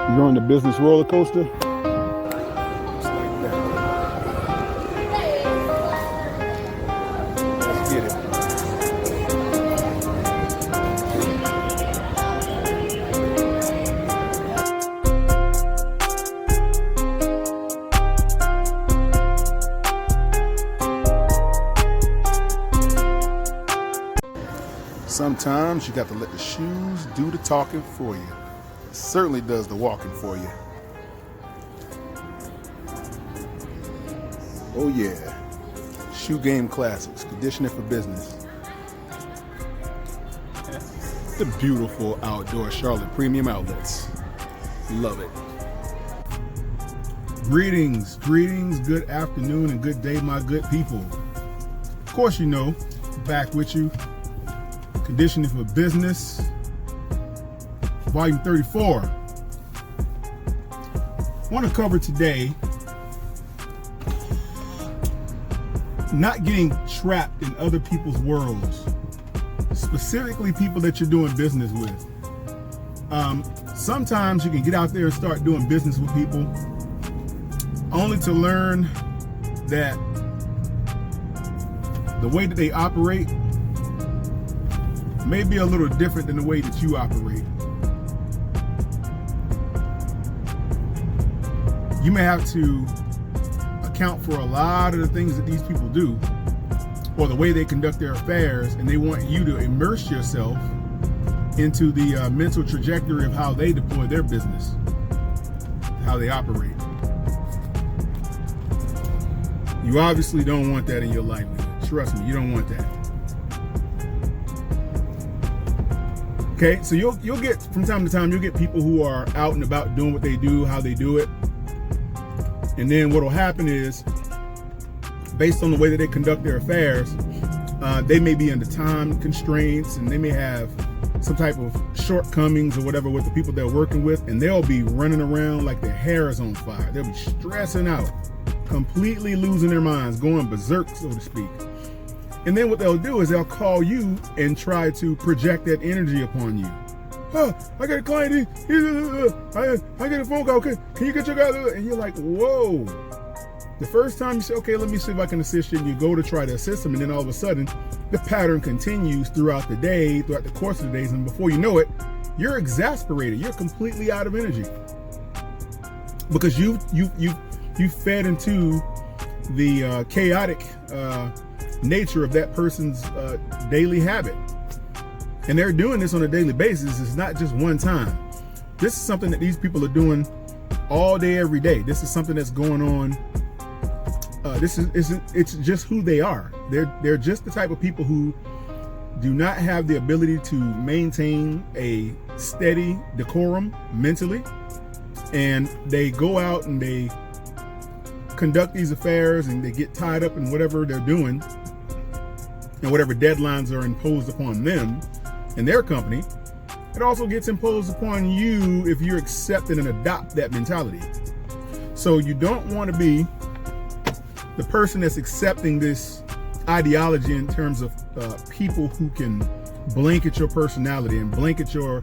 You're on the business roller coaster. Just like that. Let's get it. Sometimes you got to let the shoes do the talking for you. It certainly does the walking for you. Oh yeah, Shoe Game Classics, conditioning for business. The beautiful outdoor Charlotte Premium Outlets. Love it. Greetings, good afternoon, and good day, my good people. Of course, you know, back with you. Conditioning for Business, Volume 34. I want to cover today not getting trapped in other people's worlds, specifically people that you're doing business with. Sometimes you can get out there and start doing business with people only to learn that the way that they operate may be a little different than the way that you operate. You may have to account for a lot of the things that these people do or the way they conduct their affairs, and they want you to immerse yourself into the mental trajectory of how they deploy their business, how they operate. You obviously don't want that in your life. Trust me, you don't want that. Okay, so you'll get, from time to time, you'll get people who are out and about doing what they do, how they do it. And then what will happen is, based on the way that they conduct their affairs, they may be under time constraints, and they may have some type of shortcomings or whatever with the people they're working with, and they'll be running around like their hair is on fire. They'll be stressing out, completely losing their minds, going berserk, so to speak. And then what they'll do is they'll call you and try to project that energy upon you. Oh, I got a client, I got a phone call, okay, can you get your guy? And you're like, whoa. The first time you say, okay, let me see if I can assist you, and you go to try to assist them, and then all of a sudden, the pattern continues throughout the day, throughout the course of the days, and before you know it, you're exasperated. You're completely out of energy. Because you fed into the chaotic nature of that person's daily habit. And they're doing this on a daily basis. It's not just one time. This is something that these people are doing all day, every day. This is something that's going on. It's just who they are. They're just the type of people who do not have the ability to maintain a steady decorum mentally. And they go out and they conduct these affairs, and they get tied up in whatever they're doing and whatever deadlines are imposed upon them and their company. It also gets imposed upon you if you're accepting and adopt that mentality. So you don't want to be the person that's accepting this ideology in terms of people who can blanket your personality and blanket your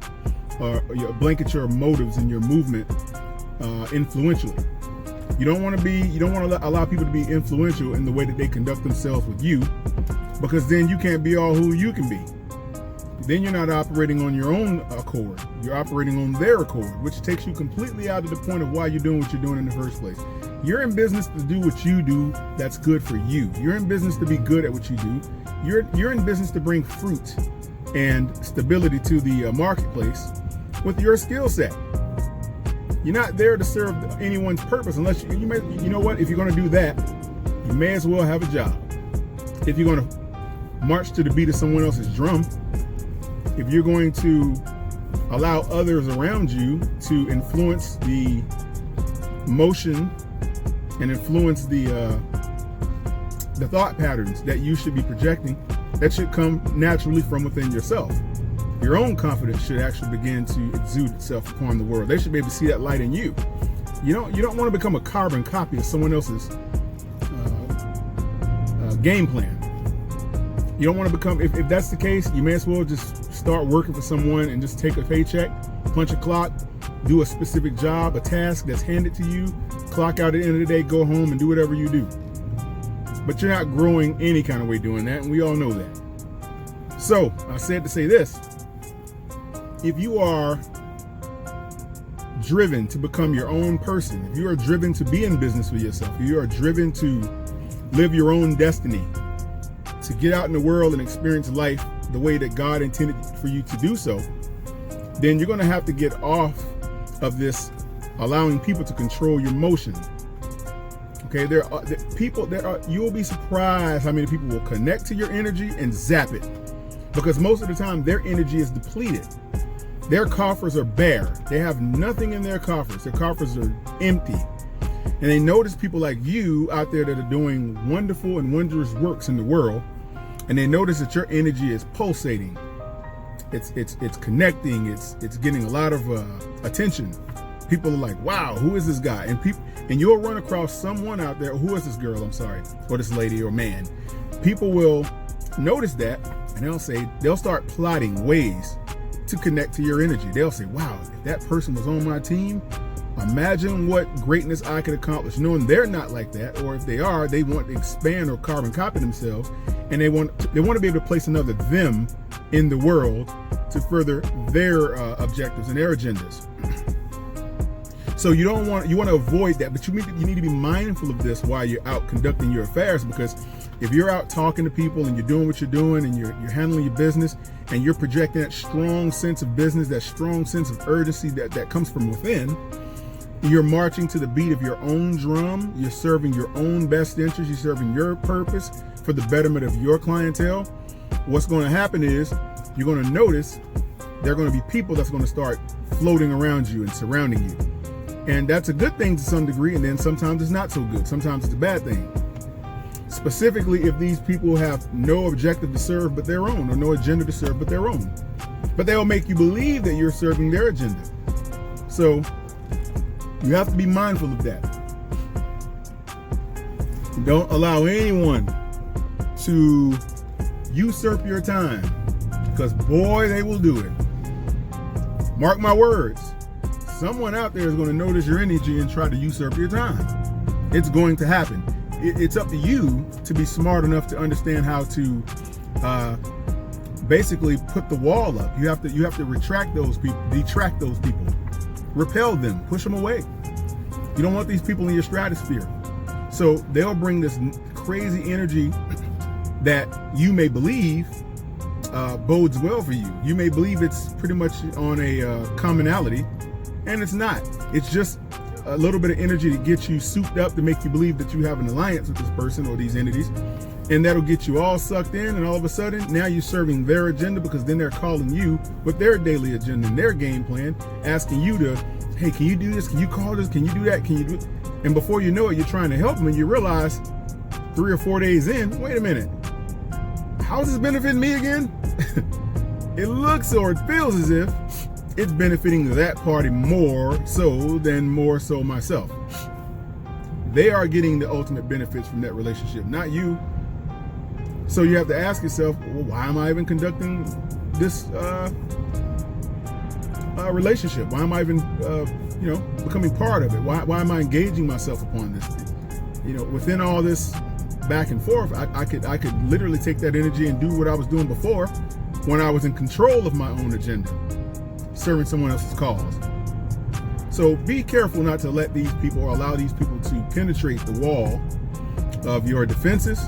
motives and your movement influentially. You don't want to allow people to be influential in the way that they conduct themselves with you, because then you can't be all who you can be. Then you're not operating on your own accord. You're operating on their accord, which takes you completely out of the point of why you're doing what you're doing in the first place. You're in business to do what you do that's good for you. You're in business to be good at what you do. You're in business to bring fruit and stability to the marketplace with your skill set. You're not there to serve anyone's purpose unless you know what? If you're going to do that, you may as well have a job. If you're going to march to the beat of someone else's drum, if you're going to allow others around you to influence the motion and influence the thought patterns that you should be projecting, that should come naturally from within yourself. Your own confidence should actually begin to exude itself upon the world. They should be able to see that light in you. You don't want to become a carbon copy of someone else's game plan. You don't want to become, if that's the case, you may as well just start working for someone and just take a paycheck, punch a clock, do a specific job, a task that's handed to you, clock out at the end of the day, go home and do whatever you do. But you're not growing any kind of way doing that, and we all know that. So I said to say this: if you are driven to become your own person, if you are driven to be in business for yourself, if you are driven to live your own destiny, to get out in the world and experience life the way that God intended for you to do so, then you're going to have to get off of this allowing people to control your motion. Okay, you'll be surprised how many people will connect to your energy and zap it, because most of the time their energy is depleted. Their coffers are bare. They have nothing in their coffers. Their coffers are empty. And they notice people like you out there that are doing wonderful and wondrous works in the world, and they notice that your energy is pulsating. It's connecting. It's getting a lot of attention. People are like, wow, who is this guy? And you'll run across someone out there. Who is this girl? I'm sorry, or this lady or man. People will notice that, and they'll start plotting ways to connect to your energy. They'll say, wow, if that person was on my team, imagine what greatness I could accomplish. Knowing they're not like that, or if they are, they want to expand or carbon copy themselves, and they want to be able to place another them in the world to further their objectives and their agendas. So you want to avoid that, but you need to be mindful of this while you're out conducting your affairs, because if you're out talking to people and you're doing what you're doing and you're handling your business and you're projecting that strong sense of business, that strong sense of urgency that comes from within, you're marching to the beat of your own drum, you're serving your own best interest, you're serving your purpose for the betterment of your clientele. What's going to happen is you're going to notice there are going to be people that's going to start floating around you and surrounding you. And that's a good thing to some degree, and then sometimes it's not so good. Sometimes it's a bad thing. Specifically, if these people have no objective to serve but their own, or no agenda to serve but their own. But they'll make you believe that you're serving their agenda. So you have to be mindful of that. Don't allow anyone to usurp your time, because boy, they will do it. Mark my words. Someone out there is going to notice your energy and try to usurp your time. It's going to happen. It's up to you to be smart enough to understand how to basically put the wall up. You have to retract those people, detract those people, repel them, push them away. You don't want these people in your stratosphere. So they'll bring this crazy energy that you may believe bodes well for you. You may believe it's pretty much on a commonality, and it's not. It's just a little bit of energy to get you souped up, to make you believe that you have an alliance with this person or these entities, and that'll get you all sucked in, and all of a sudden now you're serving their agenda, because then they're calling you with their daily agenda and their game plan, asking you to, hey, can you do this? Can you call this? Can you do that? Can you do it? And before you know it, you're trying to help them, and you realize 3 or 4 days in, wait a minute, how is this benefiting me again? It looks or it feels as if it's benefiting that party more so myself. They are getting the ultimate benefits from that relationship, not you. So you have to ask yourself, well, why am I even conducting this relationship? Why am I even becoming part of it? Why am I engaging myself upon this? Within all this back and forth, I could literally take that energy and do what I was doing before, when I was in control of my own agenda, serving someone else's cause. So be careful not to let these people, or allow these people to penetrate the wall of your defenses,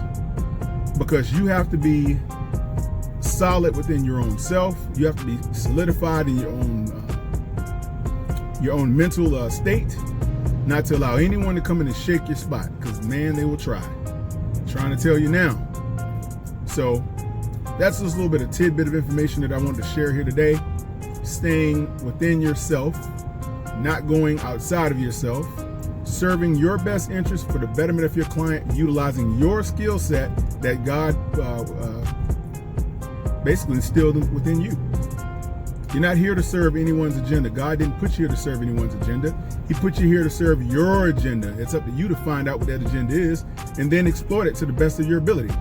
because you have to be solid within your own self. You have to be solidified in your own mental state, not to allow anyone to come in and shake your spot, because man, they will try. I'm trying to tell you now. So that's just a little bit of tidbit of information that I wanted to share here today. Staying within yourself, not going outside of yourself, serving your best interest for the betterment of your client, utilizing your skill set that God basically instilled within you. You're not here to serve anyone's agenda. God didn't put you here to serve anyone's agenda. He put you here to serve your agenda. It's up to you to find out what that agenda is and then exploit it to the best of your ability.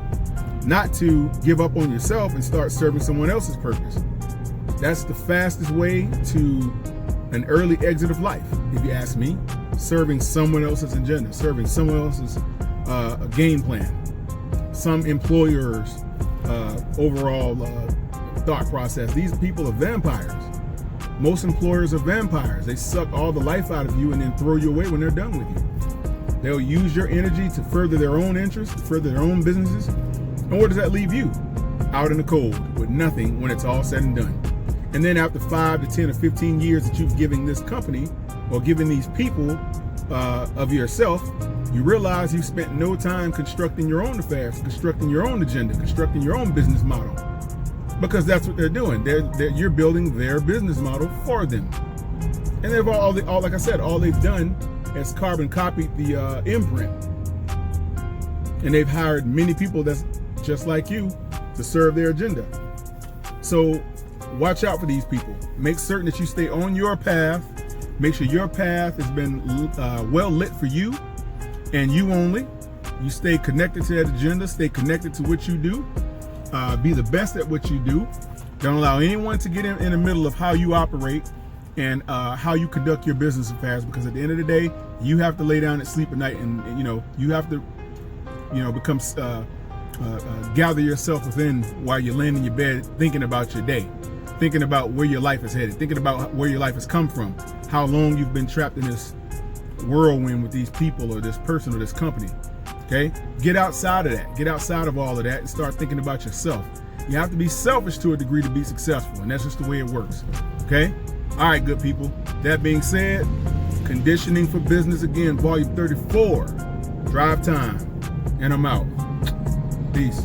Not to give up on yourself and start serving someone else's purpose. That's the fastest way to an early exit of life, if you ask me, serving someone else's agenda, serving someone else's game plan, some employer's overall thought process. These people are vampires. Most employers are vampires. They suck all the life out of you and then throw you away when they're done with you. They'll use your energy to further their own interests, to further their own businesses. And where does that leave you? Out in the cold with nothing when it's all said and done. And then after 5 to 10 or 15 years that you've given this company or given these people of yourself, you realize you spent no time constructing your own affairs, constructing your own agenda, constructing your own business model. Because that's what they're doing. You're building their business model for them. And they've all like I said, all they've done is carbon copied the imprint. And they've hired many people that's just like you to serve their agenda. So watch out for these people. Make certain that you stay on your path. Make sure your path has been well lit for you and you only. You stay connected to that agenda. Stay connected to what you do. Be the best at what you do. Don't allow anyone to get in the middle of how you operate and how you conduct your business affairs, because at the end of the day, you have to lay down and sleep at night, and you have to become gather yourself within while you're laying in your bed thinking about your day, thinking about where your life is headed, thinking about where your life has come from, how long you've been trapped in this whirlwind with these people or this person or this company. Okay, get outside of that. Get outside of all of that and start thinking about yourself. You have to be selfish to a degree to be successful, and that's just the way it works. Okay, all right, good people. That being said, Conditioning for Business again, volume 34, drive time, and I'm out. Peace.